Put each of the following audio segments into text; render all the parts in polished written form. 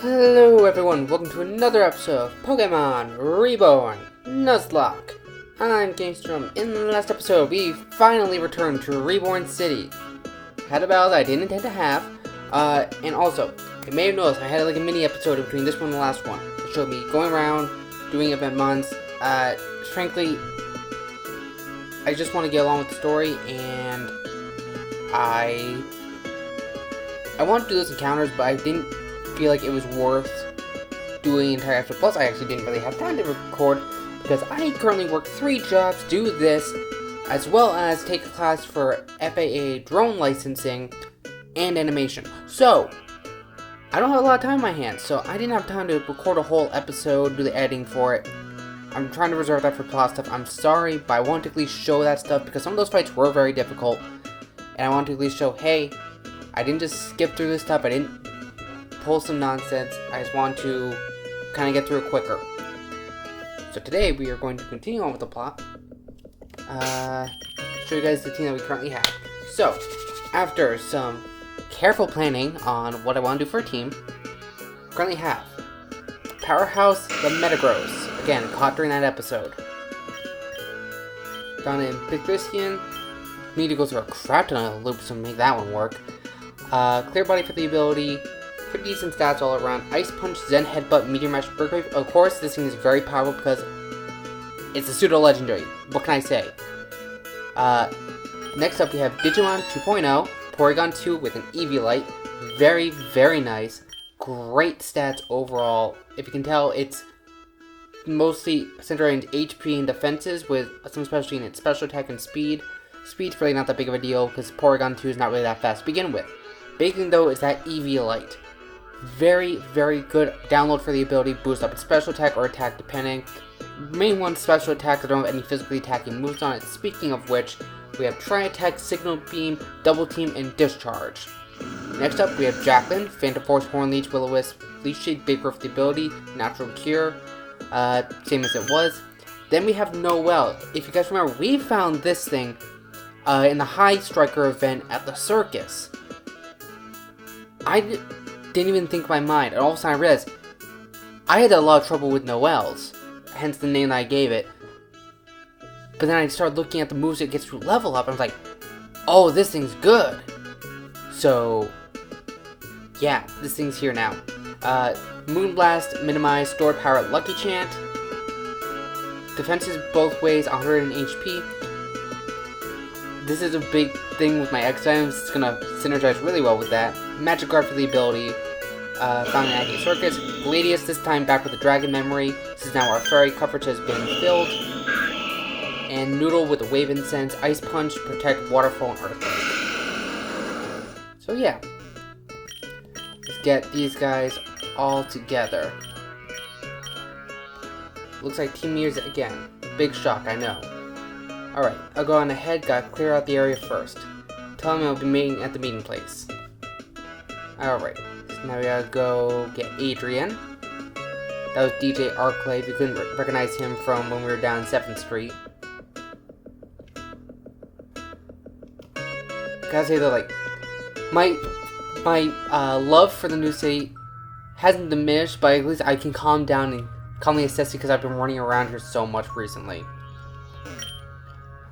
Hello everyone, welcome to another episode of Pokemon Reborn Nuzlocke. I'm Gamestrum. In the last episode, we finally returned to Reborn City. Had a battle that I didn't intend to have, and also, you may have noticed I had like a mini episode between this one and the last one. It showed me going around, doing event months. Frankly, I just want to get along with the story, and I wanted to do those encounters, but I didn't feel like it was worth doing the entire episode. Plus, I actually didn't really have time to record because I currently work 3 jobs, do this, as well as take a class for FAA drone licensing and animation. So, I don't have a lot of time in my hands, so I didn't have time to record a whole episode, do the editing for it. I'm trying to reserve that for plot stuff. I'm sorry, but I want to at least show that stuff because some of those fights were very difficult, and I want to at least show, hey, I didn't just skip through this stuff, I didn't pull some nonsense, I just want to kind of get through it quicker. So today we are going to continue on with the plot. Show you guys the team that we currently have. So, after some careful planning on what I want to do for a team, we currently have Powerhouse the Metagross. Again, caught during that episode. Down in Bigristian, need to go through a crap ton of loops to make that one work. Clear Body for the ability. Pretty decent stats all around. Ice Punch, Zen Headbutt, Meteor Mash, Brick Wave. Of course, this thing is very powerful because it's a pseudo-legendary. What can I say? Next up we have Digimon 2.0, Porygon 2 with an Eviolite. Very, very nice. Great stats overall. If you can tell, it's mostly centered in HP and defenses with some specialty in its special attack and speed. Speed's really not that big of a deal because Porygon 2 is not really that fast to begin with. Big thing though is that Eviolite. Very, very good download for the ability, boost up its special attack or attack depending. Main one, special attack, that don't have any physically attacking moves on it. Speaking of which, we have Tri-Attack, Signal Beam, Double Team, and Discharge. Next up, we have Jacqueline, Phantom Force, Horn Leech, Will-O-Wisp, Leech Shade, Big Growth the ability, Natural Cure, same as it was. Then we have Noelle. If you guys remember, we found this thing in the High Striker event at the circus. I didn't even think in my mind, and all of a sudden I realized I had a lot of trouble with Noelle's, hence the name that I gave it. But then I started looking at the moves it gets to level up, and I was like, oh, this thing's good. So, yeah, this thing's here now. Moonblast, Minimize, Stored Power, Lucky Chant. Defenses both ways, 100 HP. This is a big thing with my X items. It's gonna synergize really well with that. Magic Guard for the ability. Found in Aggie Circus. Gladius this time back with the Dragon Memory. This is now our fairy coverage has been filled. And Noodle with the Wave Incense. Ice Punch, Protect, Waterfall, and Earthquake. So yeah. Let's get these guys all together. Looks like Team Meteor's again. Big shock, I know. Alright, I'll go on ahead, gotta clear out the area first. Tell him I'll be meeting at the meeting place. Alright, so now we gotta go get Adrian. That was DJ Arclay, we couldn't recognize him from when we were down 7th Street. Gotta say though, like, my love for the new city hasn't diminished, but at least I can calm down and calmly assess it because I've been running around here so much recently.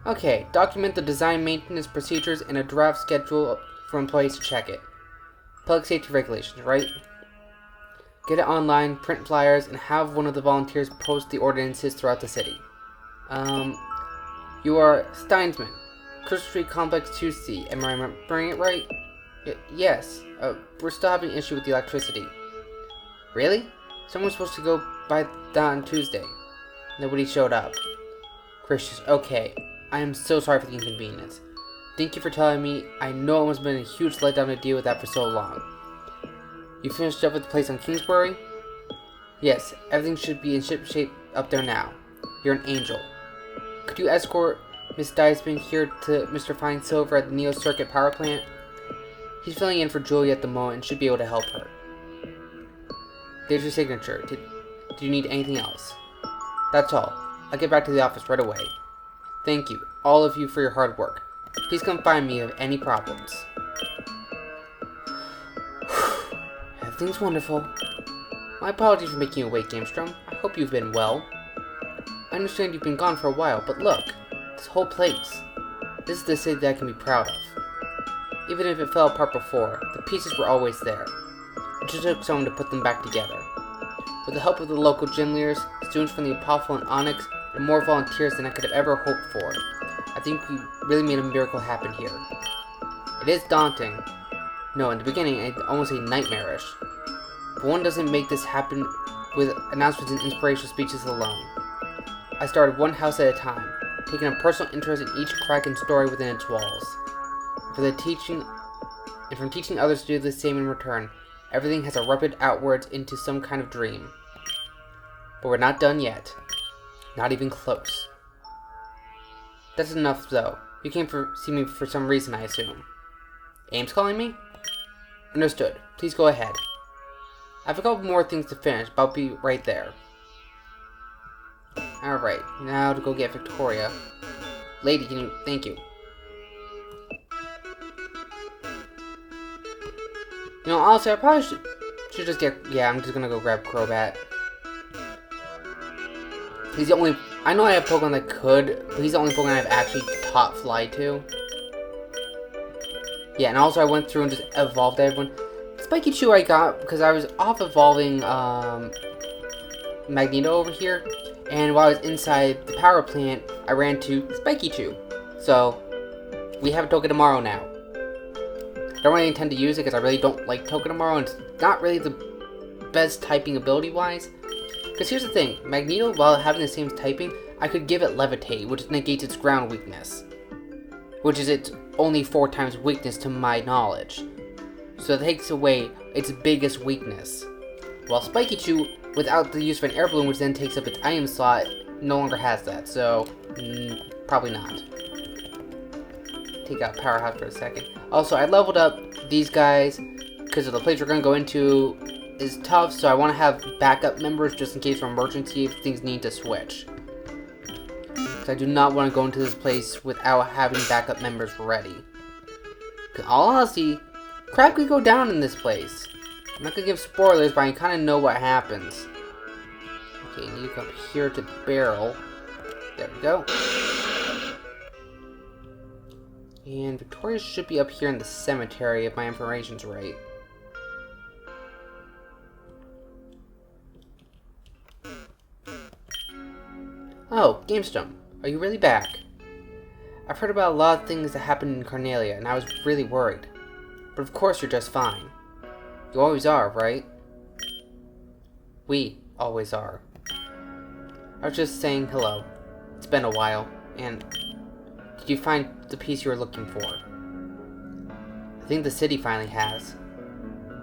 Okay, document the design maintenance procedures and a draft schedule for employees to check it. Public safety regulations, right? Get it online, print flyers, and have one of the volunteers post the ordinances throughout the city. You are Steinsman, Crystal Street Complex 2C. Am I remembering it right? Yes. We're still having an issue with the electricity. Really? Someone was supposed to go by that on Tuesday. Nobody showed up. Gracious. Okay. I am so sorry for the inconvenience. Thank you for telling me. I know it must have been a huge letdown to deal with that for so long. You finished up with the place on Kingsbury? Yes, everything should be in ship shape up there now. You're an angel. Could you escort Miss Diceman here to Mr. Fine Silver at the Neo Circuit Power Plant? He's filling in for Julie at the moment and should be able to help her. There's your signature. Did you need anything else? That's all. I'll get back to the office right away. Thank you, all of you, for your hard work. Please come find me if you have any problems. Everything's wonderful. My apologies for making you wait, Gamestrum. I hope you've been well. I understand you've been gone for a while, but look, this whole place. This is the city that I can be proud of. Even if it fell apart before, the pieces were always there. It just took someone to put them back together. With the help of the local gym leaders, students from the Apophel and Onyx, and more volunteers than I could have ever hoped for, I think we really made a miracle happen here. It is daunting. No, in the beginning, I'd almost say nightmarish. But one doesn't make this happen with announcements and inspirational speeches alone. I started one house at a time, taking a personal interest in each crack and story within its walls. From teaching others to do the same in return, everything has erupted outwards into some kind of dream. But we're not done yet. Not even close. That's enough, though. You came to see me for some reason, I assume. Ames calling me? Understood. Please go ahead. I have a couple more things to finish, but I'll be right there. Alright, now to go get Victoria. Lady, can you... Thank you. You know, honestly, I probably should just get... Yeah, I'm just gonna go grab Crobat. He's the only... I know I have Pokemon that could, but he's the only Pokemon I've actually taught Fly to. Yeah, and also I went through and just evolved everyone. Spiky Chew I got because I was off evolving Magneto over here. And while I was inside the power plant, I ran to Spiky Chew. So, we have a Togedemaru now. I don't really intend to use it because I really don't like Togedemaru, and it's not really the best typing ability-wise. Because here's the thing, Magneto, while having the same typing, I could give it Levitate, which negates its ground weakness. Which is its only 4 times weakness to my knowledge. So it takes away its biggest weakness. While Spiky Chew, without the use of an air balloon, which then takes up its item slot, no longer has that, so probably not. Take out Powerhouse for a second. Also, I leveled up these guys because of the place we're going to go into is tough, so I want to have backup members just in case for emergency if things need to switch. Because I do not want to go into this place without having backup members ready. In all honesty, crap could go down in this place. I'm not going to give spoilers, but I kind of know what happens. Okay, need to come here to the barrel. There we go. And Victoria should be up here in the cemetery if my information's right. Oh, Gamestrum, are you really back? I've heard about a lot of things that happened in Carnelia, and I was really worried. But of course you're just fine. You always are, right? We always are. I was just saying hello. It's been a while, and did you find the piece you were looking for? I think the city finally has.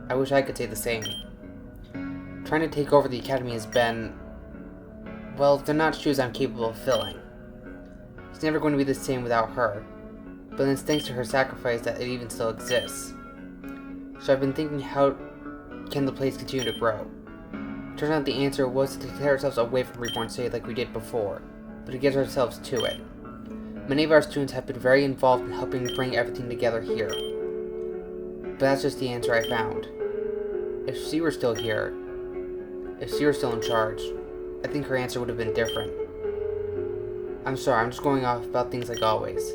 I wish I could say the same. Trying to take over the academy has been... well, they're not shoes I'm capable of filling. It's never going to be the same without her. But it's thanks to her sacrifice that it even still exists. So I've been thinking, how can the place continue to grow? Turns out the answer was to tear ourselves away from Reborn City like we did before, but to get ourselves to it. Many of our students have been very involved in helping bring everything together here. But that's just the answer I found. If she were still here, if she were still in charge, I think her answer would have been different. I'm sorry, I'm just going off about things like always.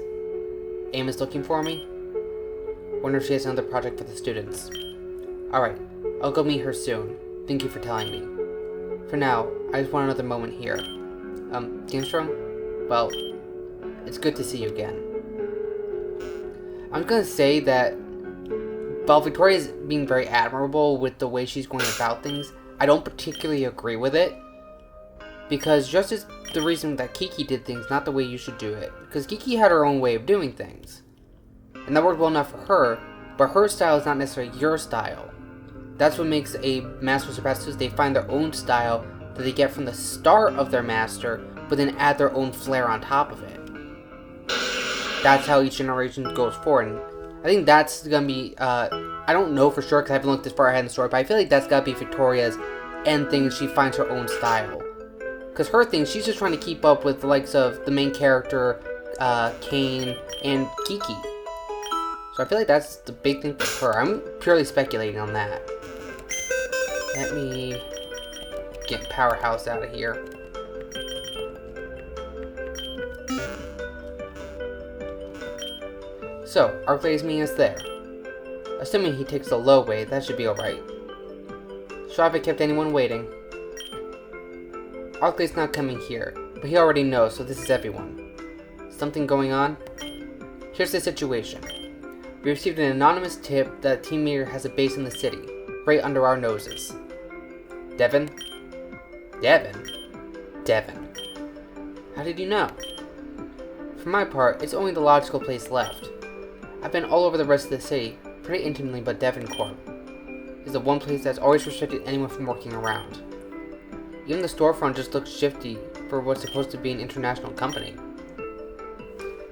Aim is looking for me? Wonder if she has another project for the students. Alright, I'll go meet her soon. Thank you for telling me. For now, I just want another moment here. Gamestrum? Well, it's good to see you again. I'm gonna say that while Victoria's being very admirable with the way she's going about things, I don't particularly agree with it. Because just as the reason that Kiki did things, not the way you should do it. Because Kiki had her own way of doing things. And that worked well enough for her, but her style is not necessarily your style. That's what makes a master surpass is they find their own style that they get from the start of their master, but then add their own flair on top of it. That's how each generation goes forward. And I think that's gonna be, I don't know for sure because I haven't looked this far ahead in the story, but I feel like that's gotta be Victoria's end thing. She finds her own style. Because her thing, she's just trying to keep up with the likes of the main character, Kane, and Kiki. So I feel like that's the big thing for her. I'm purely speculating on that. Let me Get Powerhouse out of here. So, Arclay's meeting us there. Assuming he takes the low way, that should be alright. Sure, if it kept anyone waiting. Arclay's not coming here, but he already knows, so this is everyone. Something going on? Here's the situation. We received an anonymous tip that Team Meteor has a base in the city, right under our noses. Devin? Devin? Devin. How did you know? For my part, it's only the logical place left. I've been all over the rest of the city, pretty intimately, but Devon Corp is the one place that's always restricted anyone from working around. Even the storefront just looks shifty for what's supposed to be an international company.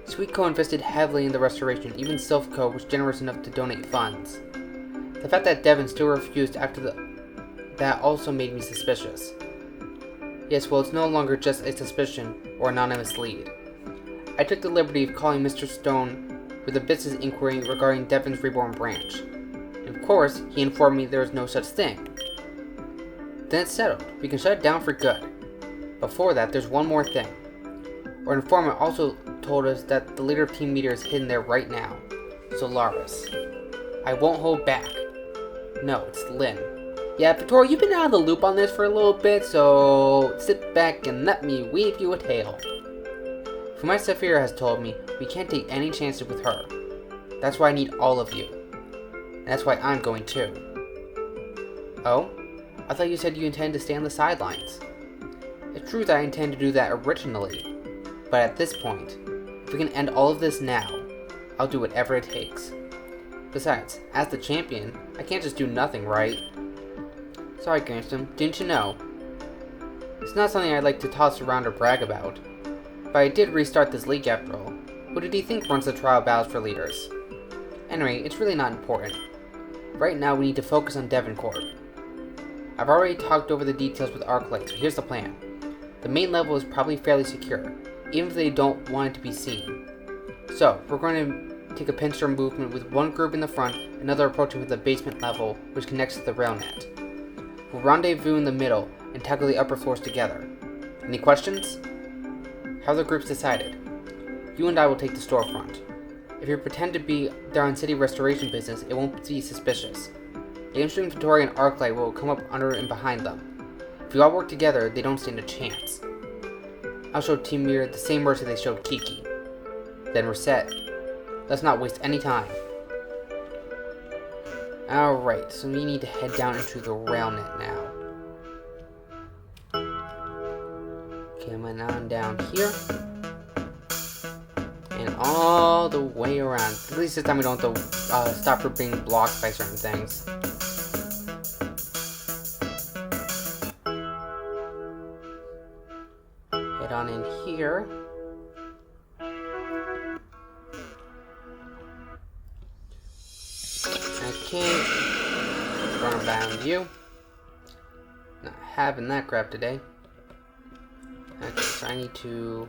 Sweetco invested heavily in the restoration, even Sylphco was generous enough to donate funds. The fact that Devon still refused after that also made me suspicious. Yes, well, it's no longer just a suspicion or anonymous lead. I took the liberty of calling Mr. Stone with a business inquiry regarding Devon's Reborn branch. And of course, he informed me there was no such thing. Then it's settled. We can shut it down for good. Before that, there's one more thing. Our informant also told us that the leader of Team Meteor is hidden there right now. Solaris. I won't hold back. No, it's Lynn. Yeah, Victoria, you've been out of the loop on this for a little bit, so sit back and let me weave you a tale. From what Saphira has told me, we can't take any chances with her. That's why I need all of you. And that's why I'm going too. Oh? I thought you said you intend to stay on the sidelines. It's true that I intend to do that originally. But at this point, if we can end all of this now, I'll do whatever it takes. Besides, as the champion, I can't just do nothing, right? Sorry, Gamestrum, didn't you know? It's not something I'd like to toss around or brag about. But I did restart this league after all. Who did he think runs the trial battles for leaders? Anyway, it's really not important. Right now we need to focus on Devon Corp. I've already talked over the details with Arclight, so here's the plan. The main level is probably fairly secure, even if they don't want it to be seen. So, we're going to take a pincer movement with one group in the front, another approaching with the basement level, which connects to the rail net. We'll rendezvous in the middle and tackle the upper floors together. Any questions? How the groups decided. You and I will take the storefront. If you pretend to be there on city restoration business, it won't be suspicious. Gamestrum, Victoria, and Arclight will come up under and behind them. If we all work together, they don't stand a chance. I'll show Team Meteor the same mercy they showed Kiki. Then we're set. Let's not waste any time. Alright, so we need to head down into the rail net now. Coming on down here. And all the way around. At least this time we don't have to stop for being blocked by certain things. Head on in here. Okay. Run around you. Not having that crap today. Okay, so I need to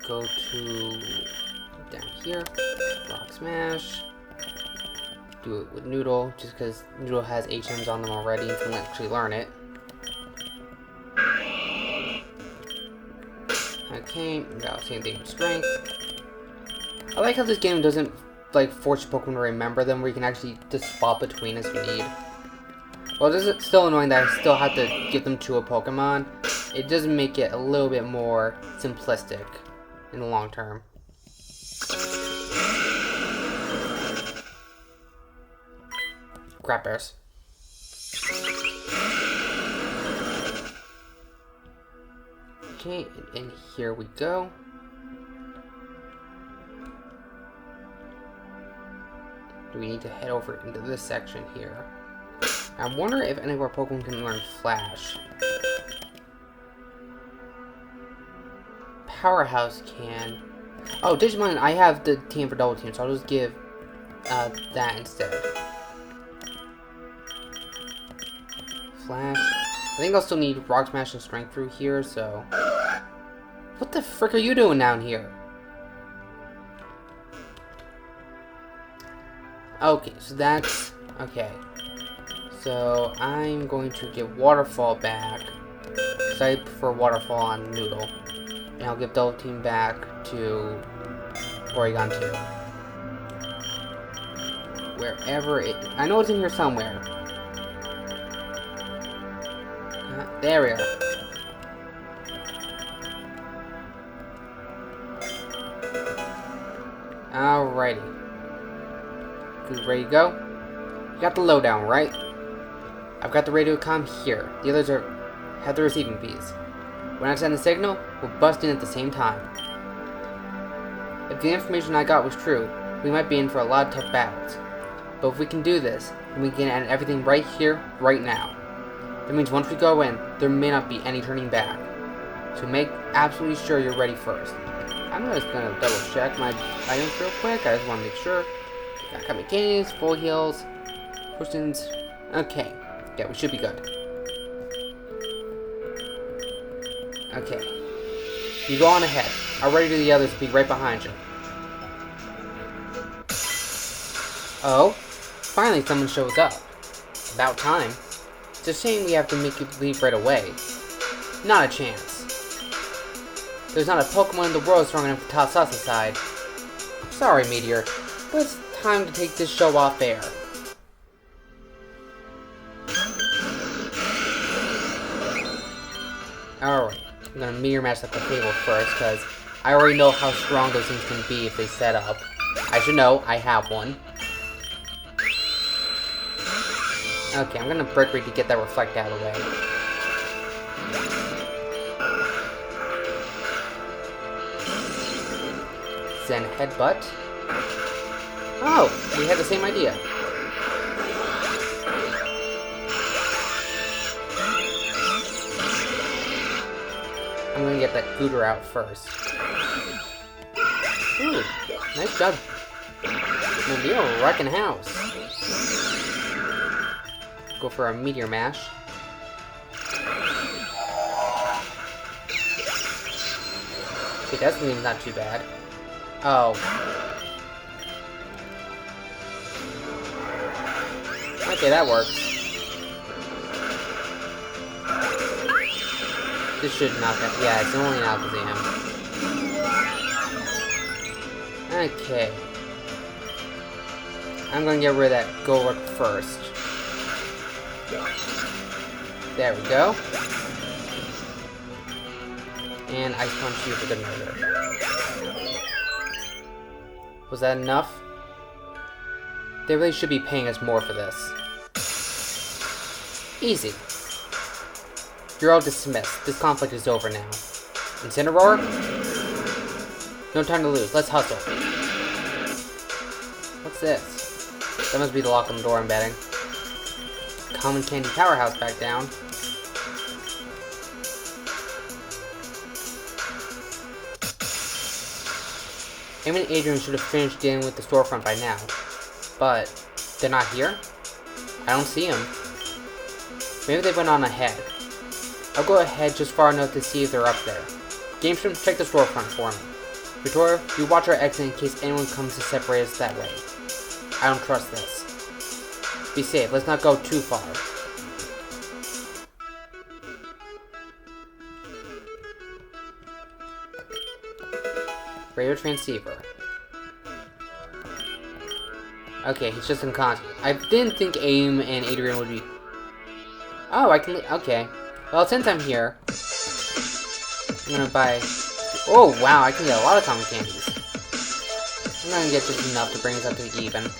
go to down here, rock smash, do it with Noodle, just because Noodle has HMs on them already and can actually learn it. Okay, now same thing with Strength. I like how this game doesn't like force your Pokemon to remember them, where you can actually just swap between as you need. Well, this is still annoying that I still have to give them to a Pokemon. It does make it a little bit more simplistic in the long term. Crap bears. Okay, and here we go. We need to head over into this section here. I wonder if any of our Pokemon can learn Flash. Powerhouse can. Oh, Digimon, I have the team for double team, so I'll just give that instead. Flash. I think I'll still need Rock Smash and Strength through here, so... What the frick are you doing down here? Okay, so that's... Okay. So, I'm going to give Waterfall back. Because I prefer Waterfall on Noodle. And I'll give Double Team back to Porygon 2. Wherever it... I know it's in here somewhere. There we are. Alrighty. Good, ready to go? You got the lowdown, right? I've got the radio comm here. The others have the receiving bees. When I send a signal, we'll bust in at the same time. If the information I got was true, we might be in for a lot of tough battles. But if we can do this, then we can end everything right here, right now. That means once we go in, there may not be any turning back. So make absolutely sure you're ready first. I'm just gonna double check my items real quick. I just want to make sure. Got my candies, full heals, potions. Okay. Yeah, we should be good. Okay. You go on ahead. I'll ready to the others to be right behind you. Oh? Finally someone shows up. About time. It's a shame we have to make you leave right away. Not a chance. There's not a Pokemon in the world strong enough to toss us aside. Sorry, Meteor, but it's time to take this show off air. Alright, I'm gonna Meteor Mash up the table first, because I already know how strong those things can be if they set up. I should know, I have one. Okay, I'm gonna Brick Break to get that Reflect out of the way. Zen Headbutt. Oh, we had the same idea. I'm gonna get that Gooter out first. Ooh, nice job. Maybe a wrecking house. Go for a Meteor Mash. Okay, that's not too bad. Oh. Okay, that works. This should knock out. Yeah, it's only an Alakazam. Okay. I'm gonna get rid of that Golurk first. There we go. And Ice Punch you for good measure. Was that enough? They really should be paying us more for this. Easy. You're all dismissed. This conflict is over now. Incineroar? No time to lose. Let's hustle. What's this? That must be the lock on the door, I'm betting. Common Candy Powerhouse back down. Amy and Adrian should have finished dealing with the storefront by now. But they're not here? I don't see them. Maybe they went on ahead. I'll go ahead just far enough to see if they're up there. Gamestrum, check the storefront for me. Victoria, you watch our exit in case anyone comes to separate us that way. I don't trust this. Be safe, let's not go too far. Radio transceiver. Okay, he's just unconscious. I didn't think Aim and Adrian would be... Oh, I can... Okay. Well, since I'm here, I'm gonna buy... Oh, wow, I can get a lot of common candies. I'm gonna get just enough to bring us up to even.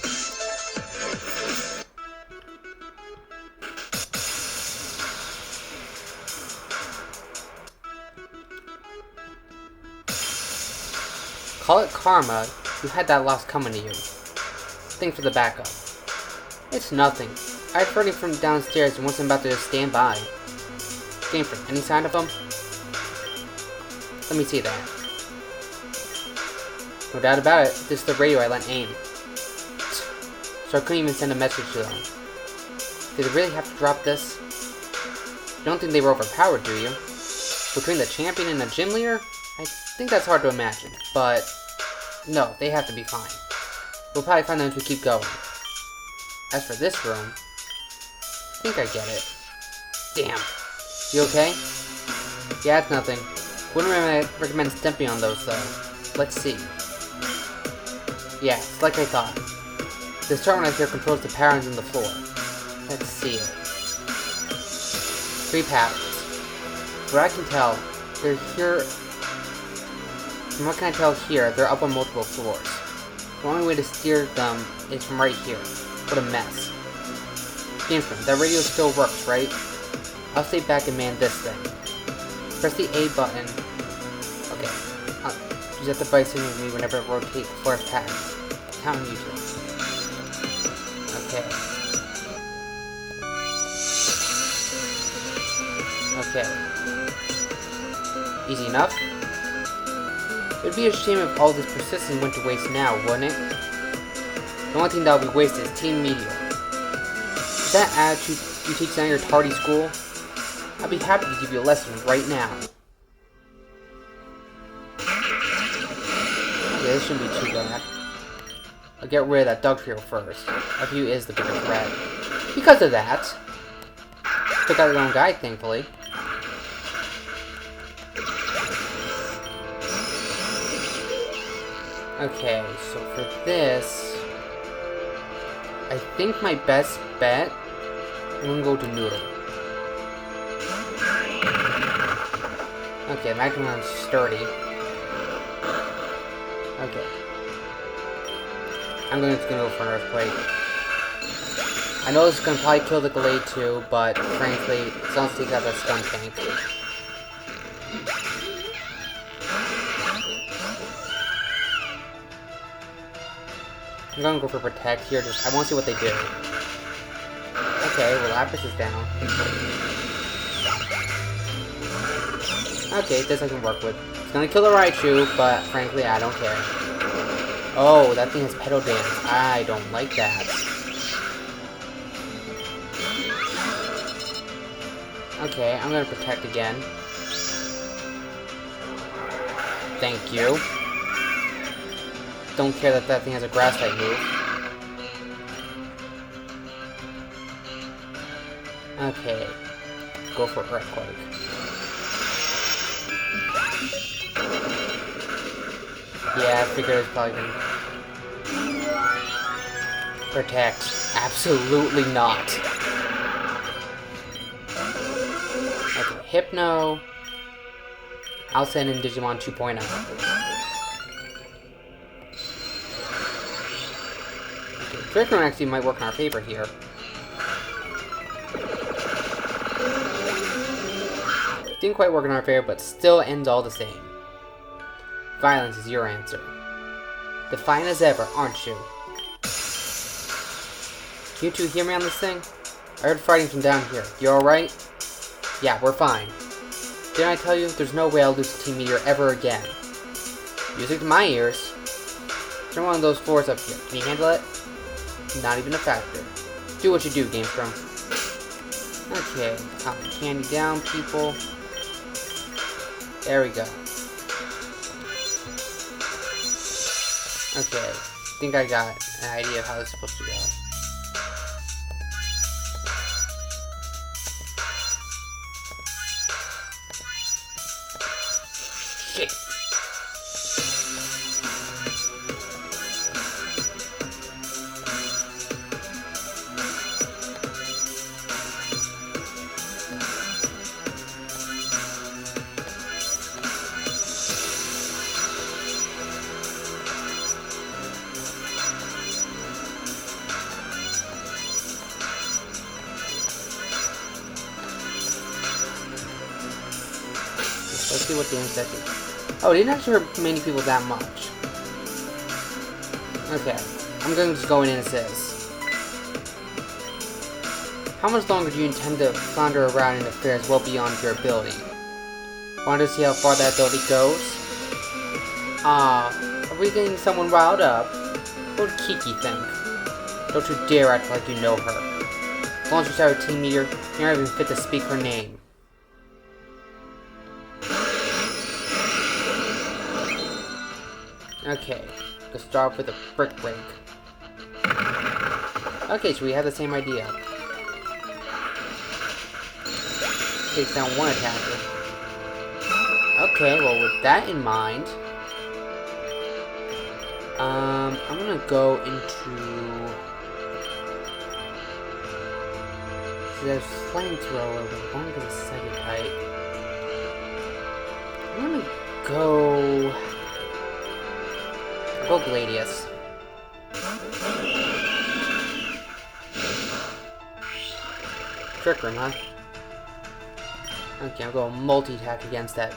Call it karma, you had that loss coming to you. Thanks for the backup. It's nothing. I heard him from downstairs and wasn't about to just stand by. Gamestrum, any sign of him? Let me see that. No doubt about it, this is the radio I lent Aim. So I couldn't even send a message to them. Did they really have to drop this? You don't think they were overpowered, do you? Between the champion and the gym leader? I think that's hard to imagine, but no, they have to be fine. We'll probably find them as we keep going. As for this room, I think I get it. Damn. You okay? Yeah, it's nothing. Wouldn't recommend stepping on those, though. Let's see. Yeah, it's like I thought. This terminal here controls the patterns in the floor. Let's see it. 3 patterns. From what I can tell, they're here... From what can I tell here, they're up on multiple floors. The only way to steer them is from right here. What a mess. Gamestrum, that radio still works, right? I'll stay back and man this thing. Press the A button. Okay. Use that device to move me whenever it rotates floor paths. Count on you two. Okay. Okay. Easy enough. It would be a shame if all this persistence went to waste now, wouldn't it? The only thing that will be wasted is Team Meteor. Is that attitude you teach down your tardy school? I'd be happy to give you a lesson right now. Okay, this shouldn't be too bad. I'll get rid of that dog trio first. That view is the bigger threat. Because of that, took out their own guy, thankfully. Okay, so for this, I think my best bet, I'm gonna go to Noodle. Okay, imagine I'm sturdy. Okay. I'm just gonna go for an Earthquake. I know this is gonna probably kill the Glade too, but frankly, as long as it takes out that stun tank. I'm gonna go for Protect here, just I wanna see what they do. Okay, well Lapis is down. Okay, this I can work with. It's gonna kill the Raichu, but frankly I don't care. Oh, that thing has Petal Dance. I don't like that. Okay, I'm gonna Protect again. Thank you. Don't care that that thing has a Grass type move. Okay. Go for Earthquake. Yeah, I figured it's probably gonna... Protect. Absolutely not. Okay, Hypno. I'll send in Digimon 2.0. Driftman actually might work in our favor here. Didn't quite work in our favor, but still ends all the same. Violence is your answer. Defiant as ever, aren't you? Can you two hear me on this thing? I heard fighting from down here. You alright? Yeah, we're fine. Didn't I tell you, there's no way I'll lose to Team Meteor ever again. Music to my ears. Turn one of those floors up here. Can you handle it? Not even a factor. Do what you do, Gamestrum. Okay, calm the candy down, people. There we go. Okay, I think I got an idea of how this is supposed to go. Shit! Let's see what the insect is. Oh, it didn't actually hurt many people that much. Okay, I'm going to just go in and assist. How much longer do you intend to flounder around in affairs well beyond your ability? Want to see how far that ability goes? Ah, are we getting someone riled up? What would Kiki think? Don't you dare act like you know her. As long as you start with Team Meteor, you're not even fit to speak her name. Okay, let's start with a Brick Break. Okay, so we have the same idea. Takes down one attacker. Okay, well, with that in mind, I'm gonna go into... So there's flamethrower, but one is a second type. I'm gonna go... I'll go Gladius. Trick Room, huh? Okay, I'm going multi-attack against that,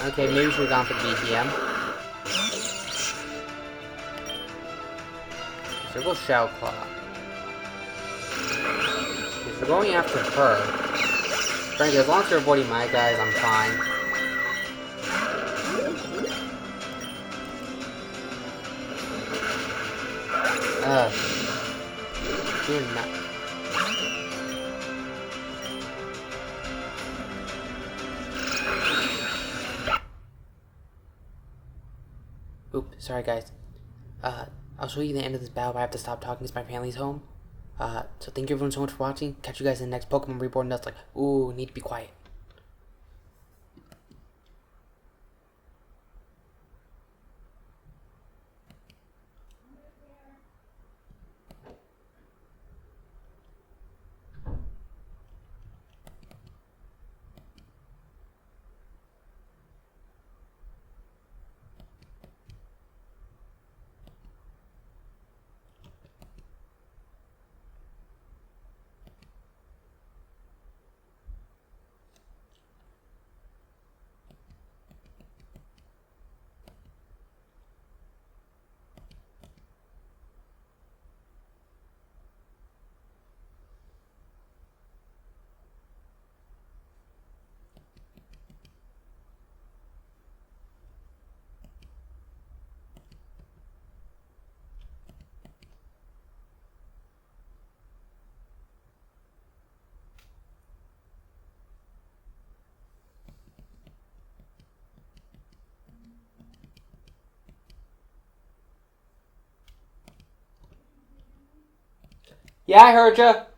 Okay, maybe we should have gone for the BTM. So we'll go Shadow Claw. Okay, so we're going after her. Frankly, as long as you're avoiding my guys, I'm fine. You're not... Oop, sorry guys. I'll show you the end of this battle, but I have to stop talking because my family's home. So thank you everyone so much for watching. Catch you guys in the next Pokemon Reborn Nuzlocke. Ooh, need to be quiet. Yeah, I heard ya.